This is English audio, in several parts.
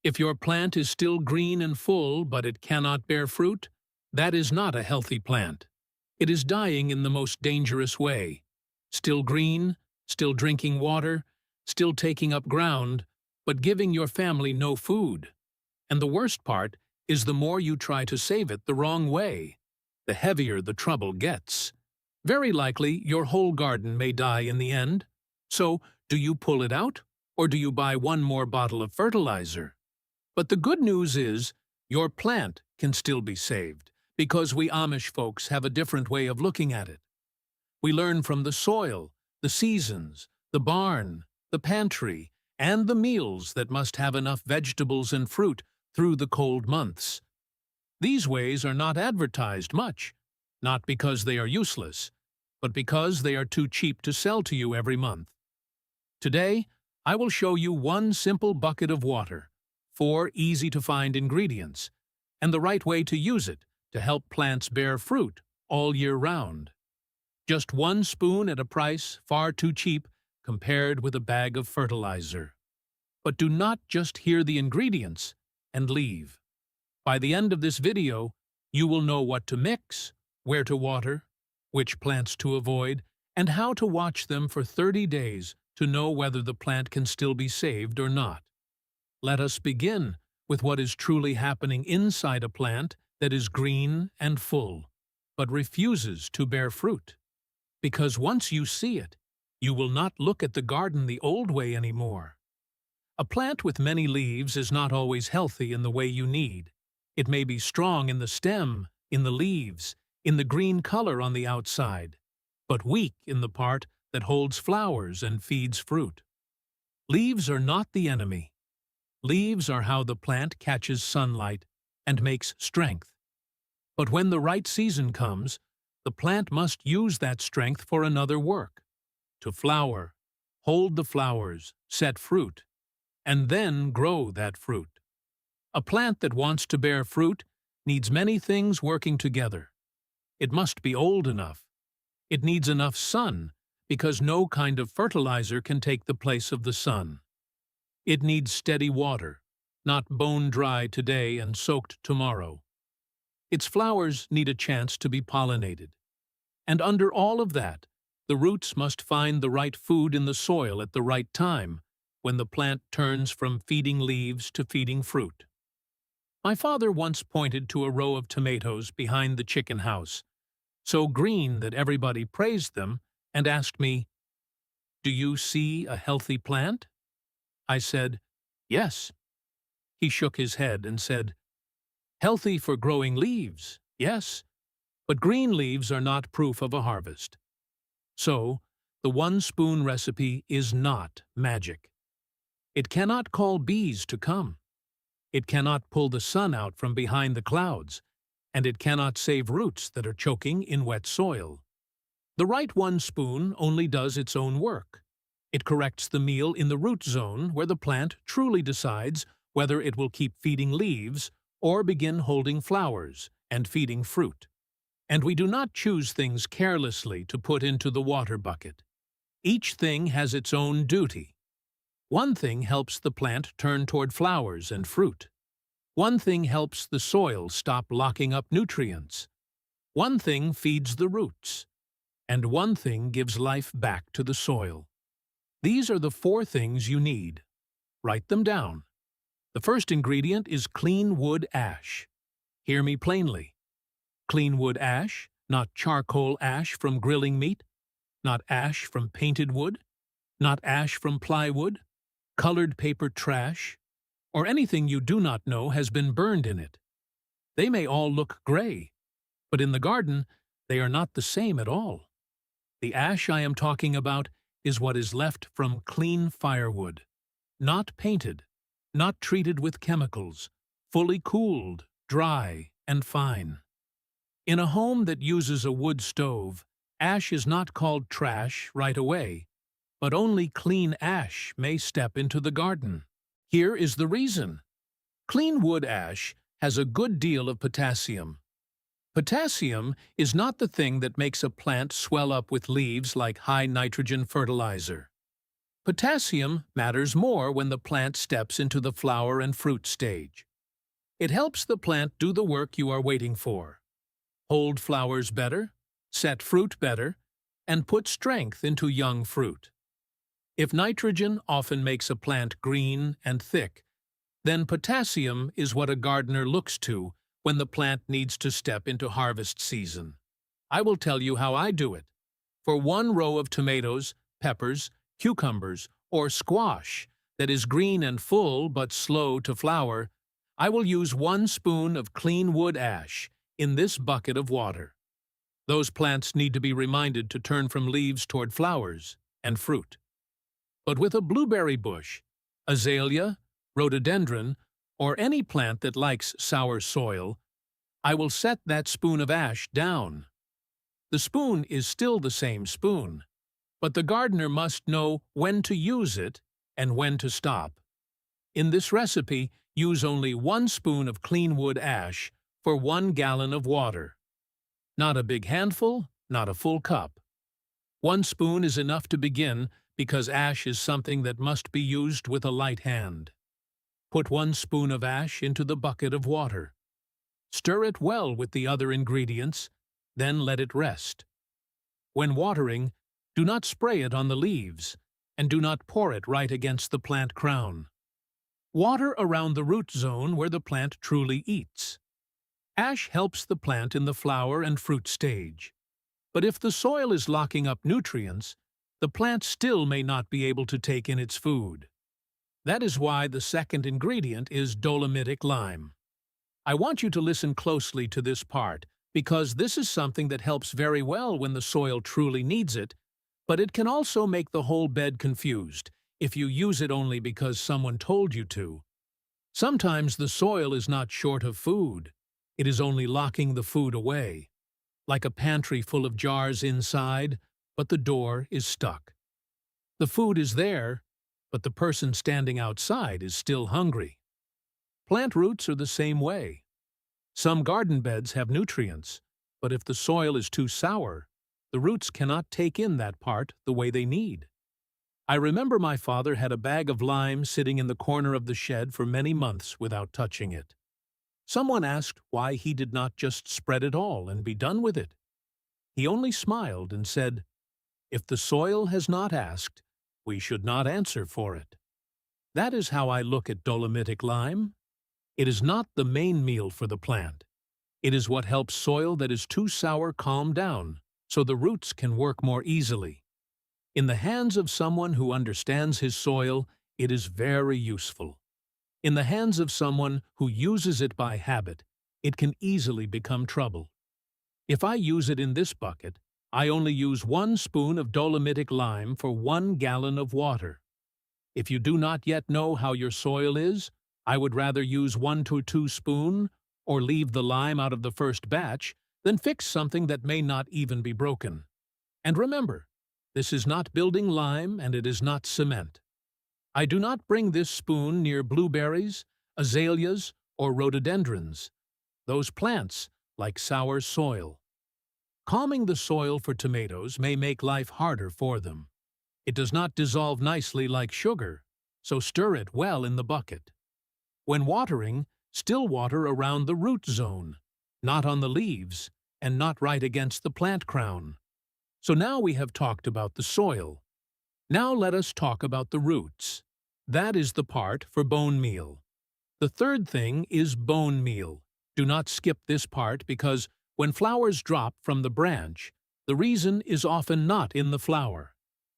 If your plant is still green and full but it cannot bear fruit, that is not a healthy plant. It is dying in the most dangerous way. Still green, still drinking water, still taking up ground, but giving your family no food. And the worst part is the more you try to save it the wrong way, the heavier the trouble gets. Very likely your whole garden may die in the end. So, do you pull it out, or do you buy one more bottle of fertilizer? But the good news is, your plant can still be saved, because we Amish folks have a different way of looking at it. We learn from the soil, the seasons, the barn, the pantry, and the meals that must have enough vegetables and fruit through the cold months. These ways are not advertised much, not because they are useless, but because they are too cheap to sell to you every month. Today, I will show you one simple bucket of water, 4 easy-to-find ingredients, and the right way to use it to help plants bear fruit all year round. Just 1 spoon at a price far too cheap compared with a bag of fertilizer. But do not just hear the ingredients and leave. By the end of this video, you will know what to mix, where to water, which plants to avoid, and how to watch them for 30 days to know whether the plant can still be saved or not. Let us begin with what is truly happening inside a plant that is green and full, but refuses to bear fruit. Because once you see it, you will not look at the garden the old way anymore. A plant with many leaves is not always healthy in the way you need. It may be strong in the stem, in the leaves, in the green color on the outside, but weak in the part that holds flowers and feeds fruit. Leaves are not the enemy. Leaves are how the plant catches sunlight and makes strength. But when the right season comes, the plant must use that strength for another work, to flower, hold the flowers, set fruit, and then grow that fruit. A plant that wants to bear fruit needs many things working together. It must be old enough. It needs enough sun, because no kind of fertilizer can take the place of the sun. It needs steady water, not bone-dry today and soaked tomorrow. Its flowers need a chance to be pollinated. And under all of that, the roots must find the right food in the soil at the right time, when the plant turns from feeding leaves to feeding fruit. My father once pointed to a row of tomatoes behind the chicken house, so green that everybody praised them, and asked me, "Do you see a healthy plant?" I said, "Yes." He shook his head and said, "Healthy for growing leaves, yes, but green leaves are not proof of a harvest." So, the 1-spoon recipe is not magic. It cannot call bees to come. It cannot pull the sun out from behind the clouds, and it cannot save roots that are choking in wet soil. The right 1 spoon only does its own work. It corrects the meal in the root zone where the plant truly decides whether it will keep feeding leaves or begin holding flowers and feeding fruit. And we do not choose things carelessly to put into the water bucket. Each thing has its own duty. One thing helps the plant turn toward flowers and fruit. One thing helps the soil stop locking up nutrients. One thing feeds the roots. And one thing gives life back to the soil. These are the 4 things you need. Write them down. The first ingredient is clean wood ash. Hear me plainly. Clean wood ash, not charcoal ash from grilling meat, not ash from painted wood, not ash from plywood, colored paper trash, or anything you do not know has been burned in it. They may all look gray, but in the garden they are not the same at all. The ash I am talking about is what is left from clean firewood, not painted, not treated with chemicals, fully cooled, dry, and fine. In a home that uses a wood stove, ash is not called trash right away, but only clean ash may step into the garden. Here is the reason. Clean wood ash has a good deal of potassium. Potassium is not the thing that makes a plant swell up with leaves like high nitrogen fertilizer. Potassium matters more when the plant steps into the flower and fruit stage. It helps the plant do the work you are waiting for: hold flowers better, set fruit better, and put strength into young fruit. If nitrogen often makes a plant green and thick, then potassium is what a gardener looks to when the plant needs to step into harvest season. I will tell you how I do it. For one row of tomatoes, peppers, cucumbers, or squash that is green and full but slow to flower, I will use 1 spoon of clean wood ash in this bucket of water. Those plants need to be reminded to turn from leaves toward flowers and fruit. But with a blueberry bush, azalea, rhododendron, or any plant that likes sour soil, I will set that spoon of ash down. The spoon is still the same spoon, but the gardener must know when to use it and when to stop. In this recipe, use only 1 spoon of clean wood ash for 1 gallon of water. Not a big handful, not a full cup. 1 spoon is enough to begin because ash is something that must be used with a light hand. Put 1 spoon of ash into the bucket of water. Stir it well with the other ingredients, then let it rest. When watering, do not spray it on the leaves, and do not pour it right against the plant crown. Water around the root zone where the plant truly eats. Ash helps the plant in the flower and fruit stage. But if the soil is locking up nutrients, the plant still may not be able to take in its food. That is why the second ingredient is dolomitic lime. I want you to listen closely to this part, because this is something that helps very well when the soil truly needs it, but it can also make the whole bed confused if you use it only because someone told you to. Sometimes the soil is not short of food. It is only locking the food away, like a pantry full of jars inside, but the door is stuck. The food is there, but the person standing outside is still hungry. Plant roots are the same way. Some garden beds have nutrients, but if the soil is too sour, the roots cannot take in that part the way they need. I remember my father had a bag of lime sitting in the corner of the shed for many months without touching it. Someone asked why he did not just spread it all and be done with it. He only smiled and said, "If the soil has not asked, we should not answer for it." That is how I look at dolomitic lime. It is not the main meal for the plant. It is what helps soil that is too sour calm down, so the roots can work more easily. In the hands of someone who understands his soil, it is very useful. In the hands of someone who uses it by habit, it can easily become trouble. If I use it in this bucket, I only use 1 spoon of dolomitic lime for 1 gallon of water. If you do not yet know how your soil is, I would rather use 1 to 2 spoon or leave the lime out of the first batch than fix something that may not even be broken. And remember, this is not building lime and it is not cement. I do not bring this spoon near blueberries, azaleas, or rhododendrons. Those plants like sour soil. Calming the soil for tomatoes may make life harder for them. It does not dissolve nicely like sugar, so stir it well in the bucket. When watering, still water around the root zone, not on the leaves, and not right against the plant crown. So now we have talked about the soil. Now let us talk about the roots. That is the part for bone meal. The third thing is bone meal. Do not skip this part because when flowers drop from the branch, the reason is often not in the flower.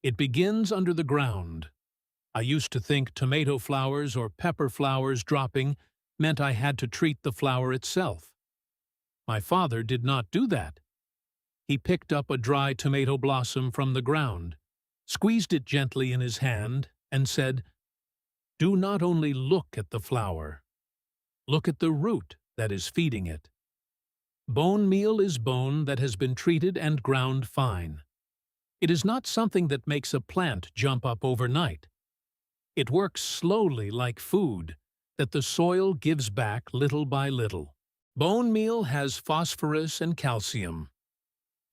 It begins under the ground. I used to think tomato flowers or pepper flowers dropping meant I had to treat the flower itself. My father did not do that. He picked up a dry tomato blossom from the ground, squeezed it gently in his hand, and said, "Do not only look at the flower. Look at the root that is feeding it." Bone meal is bone that has been treated and ground fine. It is not something that makes a plant jump up overnight. It works slowly like food that the soil gives back little by little. Bone meal has phosphorus and calcium.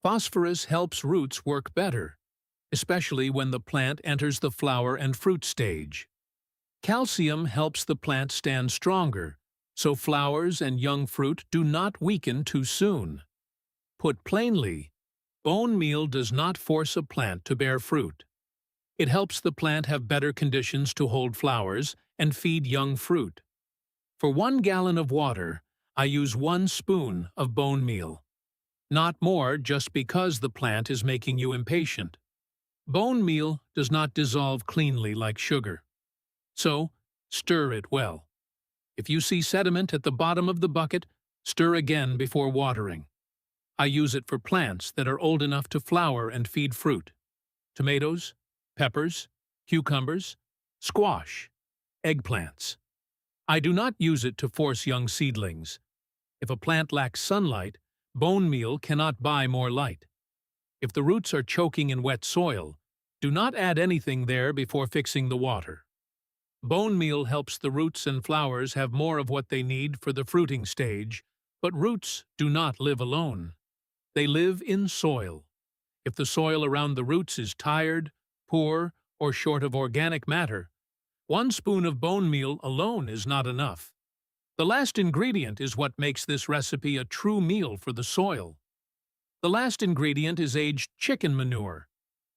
Phosphorus helps roots work better. especially when the plant enters the flower and fruit stage. Calcium helps the plant stand stronger, so flowers and young fruit do not weaken too soon. Put plainly, bone meal does not force a plant to bear fruit. It helps the plant have better conditions to hold flowers and feed young fruit. For 1 gallon of water, I use 1 spoon of bone meal. Not more just because the plant is making you impatient. Bone meal does not dissolve cleanly like sugar. So, stir it well. If you see sediment at the bottom of the bucket, stir again before watering. I use it for plants that are old enough to flower and feed fruit. Tomatoes, peppers, cucumbers, squash, eggplants. I do not use it to force young seedlings. If a plant lacks sunlight, bone meal cannot buy more light. If the roots are choking in wet soil, do not add anything there before fixing the water. Bone meal helps the roots and flowers have more of what they need for the fruiting stage, but roots do not live alone. They live in soil. If the soil around the roots is tired, poor, or short of organic matter, 1 spoon of bone meal alone is not enough. The last ingredient is what makes this recipe a true meal for the soil. The last ingredient is aged chicken manure,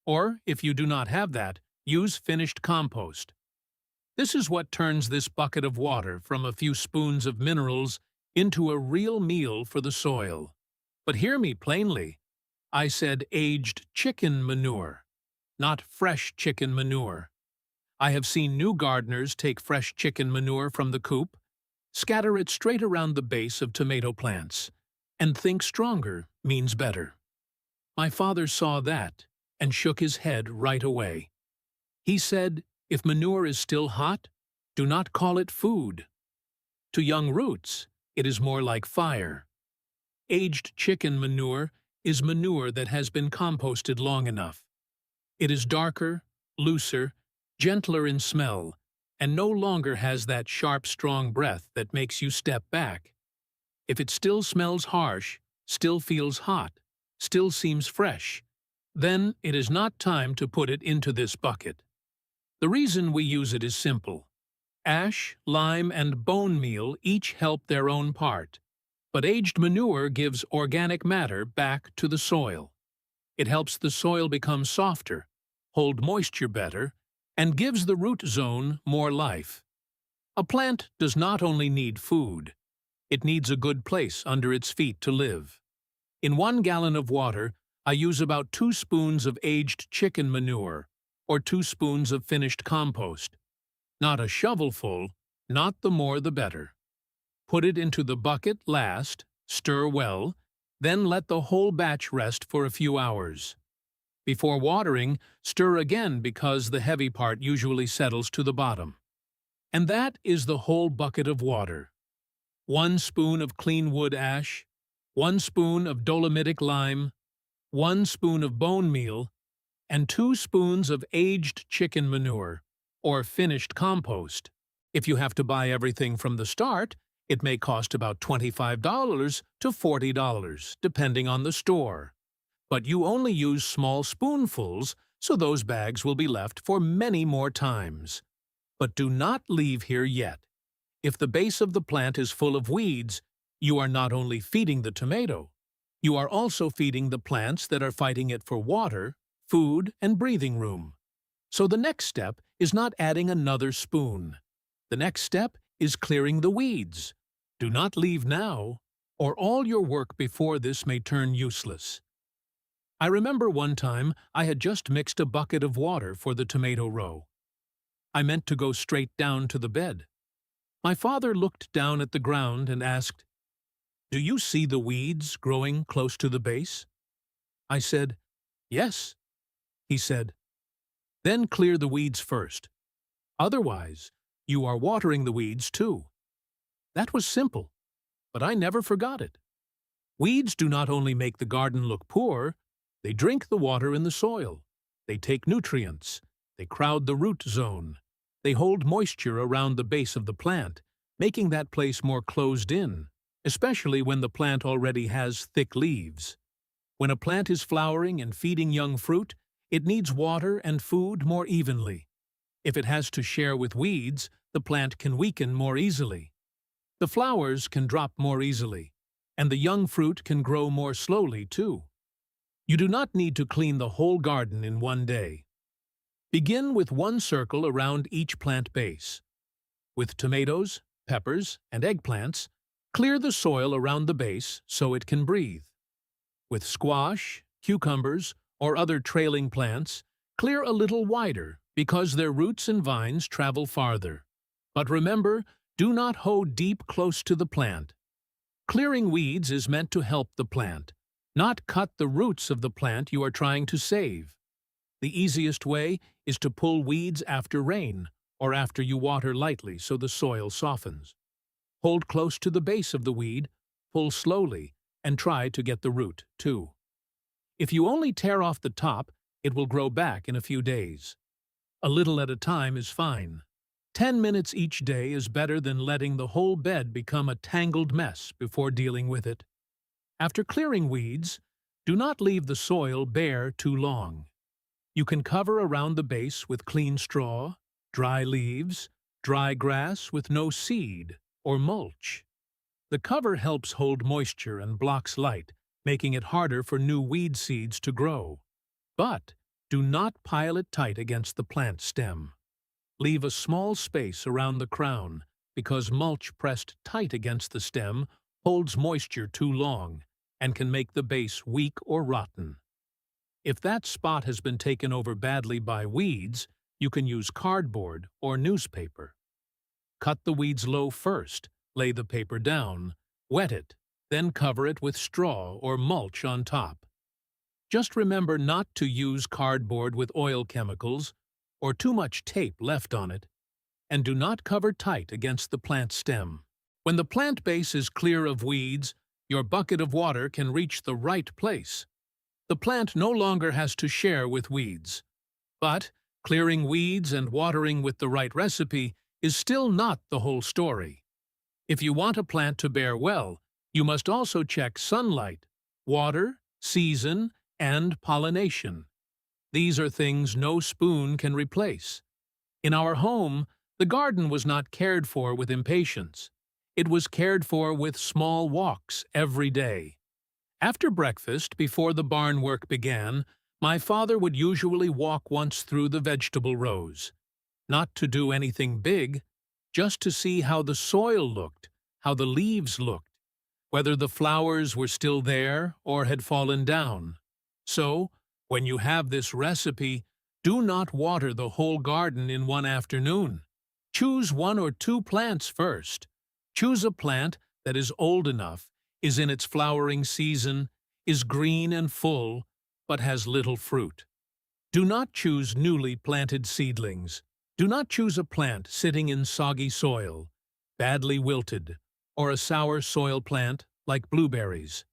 or, if you do not have that, use finished compost. This is what turns this bucket of water from a few spoons of minerals into a real meal for the soil. But hear me plainly. I said aged chicken manure, not fresh chicken manure. I have seen new gardeners take fresh chicken manure from the coop, scatter it straight around the base of tomato plants, and think stronger means better. My father saw that and shook his head right away. He said, if manure is still hot, do not call it food. To young roots, it is more like fire. Aged chicken manure is manure that has been composted long enough. It is darker, looser, gentler in smell, and no longer has that sharp, strong breath that makes you step back. If it still smells harsh, still feels hot, still seems fresh, then it is not time to put it into this bucket. The reason we use it is simple. Ash, lime, and bone meal each help their own part, but aged manure gives organic matter back to the soil. It helps the soil become softer, hold moisture better, and gives the root zone more life. A plant does not only need food, it needs a good place under its feet to live. In 1 gallon of water, I use about 2 spoons of aged chicken manure, or 2 spoons of finished compost. Not a shovelful, not the more the better. Put it into the bucket last, stir well, then let the whole batch rest for a few hours. Before watering, stir again because the heavy part usually settles to the bottom. And that is the whole bucket of water. 1 spoon of clean wood ash, 1 spoon of dolomitic lime, 1 spoon of bone meal, and 2 spoons of aged chicken manure, or finished compost. If you have to buy everything from the start, it may cost about $25 to $40, depending on the store. But you only use small spoonfuls, so those bags will be left for many more times. But do not leave here yet. If the base of the plant is full of weeds, you are not only feeding the tomato, you are also feeding the plants that are fighting it for water, food, and breathing room. So the next step is not adding another spoon. The next step is clearing the weeds. Do not leave now, or all your work before this may turn useless. I remember one time I had just mixed a bucket of water for the tomato row. I meant to go straight down to the bed. My father looked down at the ground and asked, "Do you see the weeds growing close to the base?" I said, "Yes." He said, "Then clear the weeds first. Otherwise, you are watering the weeds too." That was simple, but I never forgot it. Weeds do not only make the garden look poor, they drink the water in the soil. They take nutrients. They crowd the root zone. They hold moisture around the base of the plant, making that place more closed in, especially when the plant already has thick leaves. When a plant is flowering and feeding young fruit, It needs water and food more evenly. If it has to share with weeds, the plant can weaken more easily. The flowers can drop more easily, and the young fruit can grow more slowly too. You do not need to clean the whole garden in one day. Begin with one circle around each plant base. With tomatoes, peppers, and eggplants, clear the soil around the base so it can breathe. With squash, cucumbers, or other trailing plants, clear a little wider because their roots and vines travel farther. But remember, do not hoe deep close to the plant. Clearing weeds is meant to help the plant, not cut the roots of the plant you are trying to save. The easiest way is to pull weeds after rain or after you water lightly so the soil softens. Hold close to the base of the weed, pull slowly, and try to get the root, too. If you only tear off the top, it will grow back in a few days. A little at a time is fine. 10 minutes each day is better than letting the whole bed become a tangled mess before dealing with it. After clearing weeds, do not leave the soil bare too long. You can cover around the base with clean straw, dry leaves, dry grass with no seed, or mulch. The cover helps hold moisture and blocks light, making it harder for new weed seeds to grow. But do not pile it tight against the plant stem. Leave a small space around the crown because mulch pressed tight against the stem holds moisture too long and can make the base weak or rotten. If that spot has been taken over badly by weeds, you can use cardboard or newspaper. Cut the weeds low first, lay the paper down, wet it, then cover it with straw or mulch on top. Just remember not to use cardboard with oil chemicals or too much tape left on it, and do not cover tight against the plant stem. When the plant base is clear of weeds, your bucket of water can reach the right place. The plant no longer has to share with weeds. But clearing weeds and watering with the right recipe is still not the whole story. If you want a plant to bear well, you must also check sunlight, water, season, and pollination. These are things no spoon can replace. In our home, the garden was not cared for with impatience. It was cared for with small walks every day. After breakfast, before the barn work began, my father would usually walk once through the vegetable rows. Not to do anything big, just to see how the soil looked, how the leaves looked, whether the flowers were still there or had fallen down. So, when you have this recipe, do not water the whole garden in one afternoon. Choose 1 or 2 plants first. Choose a plant that is old enough, is in its flowering season, is green and full, but has little fruit. Do not choose newly planted seedlings. Do not choose a plant sitting in soggy soil, badly wilted, or a sour soil plant like blueberries.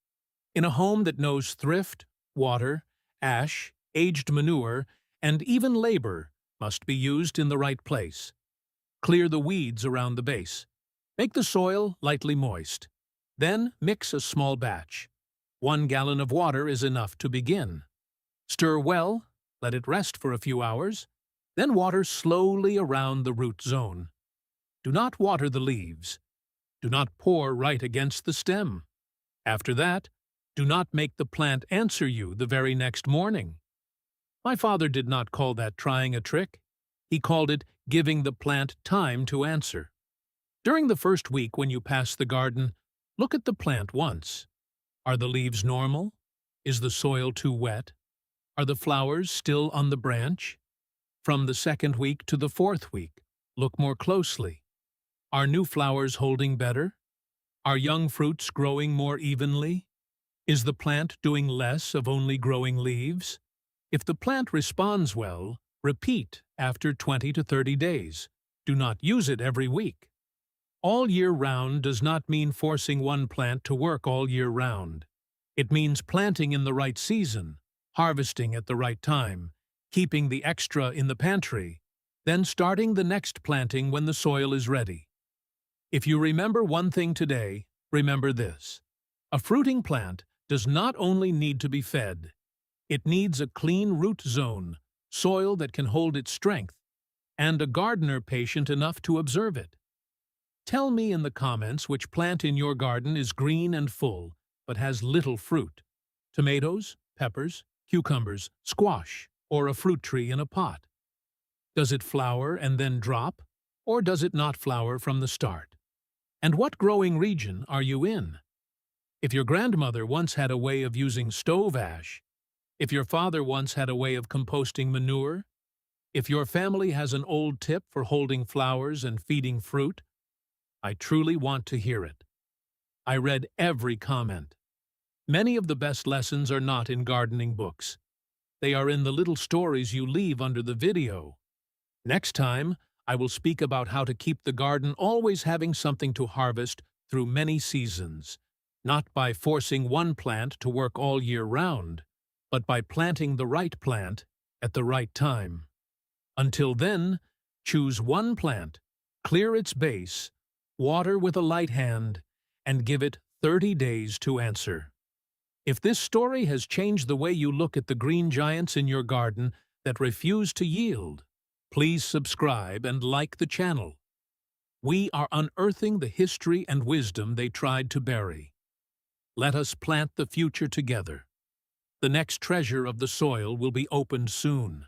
In a home that knows thrift, water, ash, aged manure, and even labor must be used in the right place. Clear the weeds around the base. Make the soil lightly moist. Then mix a small batch. 1 gallon of water is enough to begin. Stir well, let it rest for a few hours, then water slowly around the root zone. Do not water the leaves. Do not pour right against the stem. After that, do not make the plant answer you the very next morning. My father did not call that trying a trick. He called it giving the plant time to answer. During the first week when you pass the garden, look at the plant once. Are the leaves normal? Is the soil too wet? Are the flowers still on the branch? From the second week to the 4th week, look more closely. Are new flowers holding better? Are young fruits growing more evenly? Is the plant doing less of only growing leaves? If the plant responds well, repeat after 20 to 30 days. Do not use it every week. All year round does not mean forcing one plant to work all year round. It means planting in the right season, harvesting at the right time, keeping the extra in the pantry, then starting the next planting when the soil is ready. If you remember one thing today, remember this. A fruiting plant does not only need to be fed, It needs a clean root zone, soil that can hold its strength, and a gardener patient enough to observe it. Tell me in the comments which plant in your garden is green and full, but has little fruit. Tomatoes, peppers, cucumbers, squash, or a fruit tree in a pot. Does it flower and then drop, or does it not flower from the start? And what growing region are you in? If your grandmother once had a way of using stove ash, if your father once had a way of composting manure, if your family has an old tip for holding flowers and feeding fruit, I truly want to hear it. I read every comment. Many of the best lessons are not in gardening books. They are in the little stories you leave under the video. Next time, I will speak about how to keep the garden always having something to harvest through many seasons, not by forcing one plant to work all year round, but by planting the right plant at the right time. Until then, choose one plant, clear its base, water with a light hand, and give it 30 days to answer. If this story has changed the way you look at the green giants in your garden that refuse to yield, please subscribe and like the channel. We are unearthing the history and wisdom they tried to bury. Let us plant the future together. The next treasure of the soil will be opened soon.